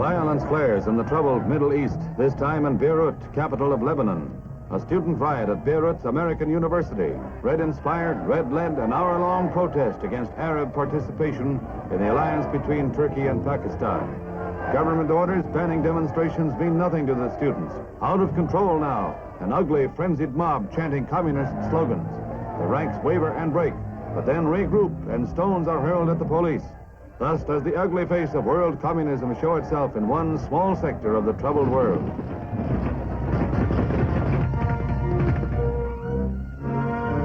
Violence flares in the troubled Middle East, this time in Beirut, capital of Lebanon. A student riot at Beirut's American University. Red-inspired, red-led, an hour-long protest against Arab participation in the alliance between Turkey and Pakistan. Government orders banning demonstrations mean nothing to the students. Out of control now, an ugly, frenzied mob chanting communist slogans. The ranks waver and break, but then regroup and stones are hurled at the police. Thus does the ugly face of world communism show itself in one small sector of the troubled world.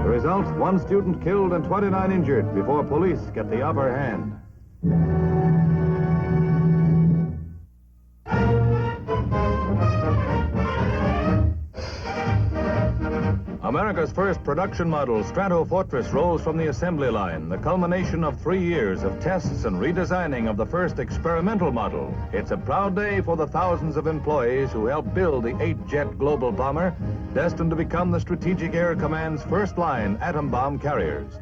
The result, one student killed and 29 injured before police get the upper hand. America's first production model, Stratofortress, rolls from the assembly line, the culmination of 3 years of tests and redesigning of the first experimental model. It's a proud day for the thousands of employees who helped build the 8-jet global bomber, destined to become the Strategic Air Command's first-line atom bomb carriers.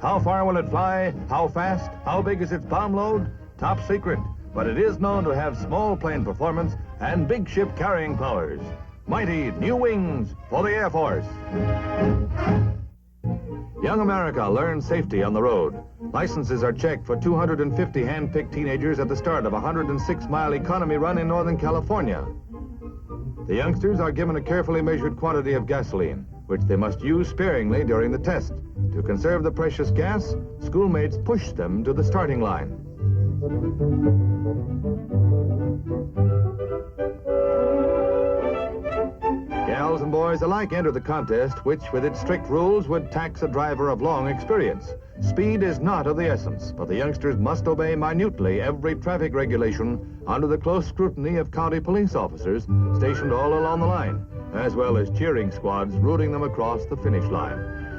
How far will it fly? How fast? How big is its bomb load? Top secret, but it is known to have small plane performance and big ship carrying powers. Mighty new wings for the Air Force. Young America learns safety on the road. Licenses are checked for 250 hand-picked teenagers at the start of a 106-mile economy run in Northern California. The youngsters are given a carefully measured quantity of gasoline, which they must use sparingly during the test. To conserve the precious gas, schoolmates push them to the starting line. Gals and boys alike enter the contest, which, with its strict rules, would tax a driver of long experience. Speed is not of the essence, but the youngsters must obey minutely every traffic regulation under the close scrutiny of county police officers stationed all along the line, as well as cheering squads rooting them across the finish line.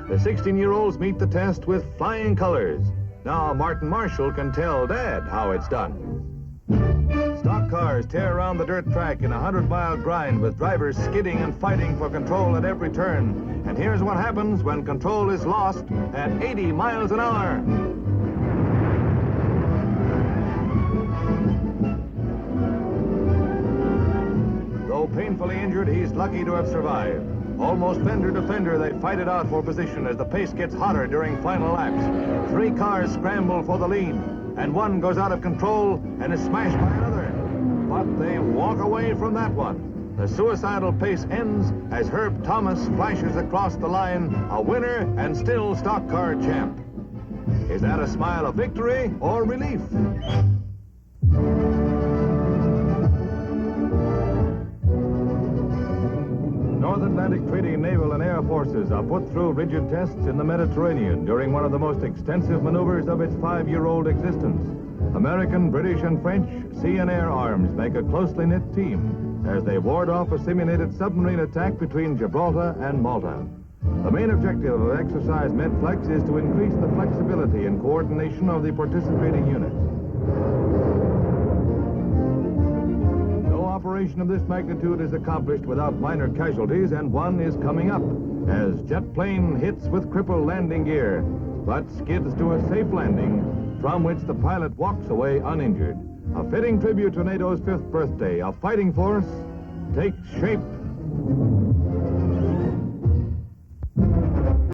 The 16-year-olds meet the test with flying colors. Now Martin Marshall can tell Dad how it's done. Stock cars tear around the dirt track in a 100-mile grind with drivers skidding and fighting for control at every turn. And here's what happens when control is lost at 80 miles an hour. Though painfully injured, he's lucky to have survived. Almost fender to fender, they fight it out for position as the pace gets hotter during final laps. 3 cars scramble for the lead, and one goes out of control and is smashed by another. But they walk away from that one. The suicidal pace ends as Herb Thomas flashes across the line, a winner and still stock car champ. Is that a smile of victory or relief? North Atlantic Treaty Naval and Air Forces are put through rigid tests in the Mediterranean during one of the most extensive maneuvers of its 5-year-old existence. American, British, and French sea and air arms make a closely knit team as they ward off a simulated submarine attack between Gibraltar and Malta. The main objective of Exercise Medflex is to increase the flexibility and coordination of the participating units. No operation of this magnitude is accomplished without minor casualties, and one is coming up as jet plane hits with crippled landing gear, but skids to a safe landing from which the pilot walks away uninjured. A fitting tribute to NATO's 5th birthday, a fighting force takes shape.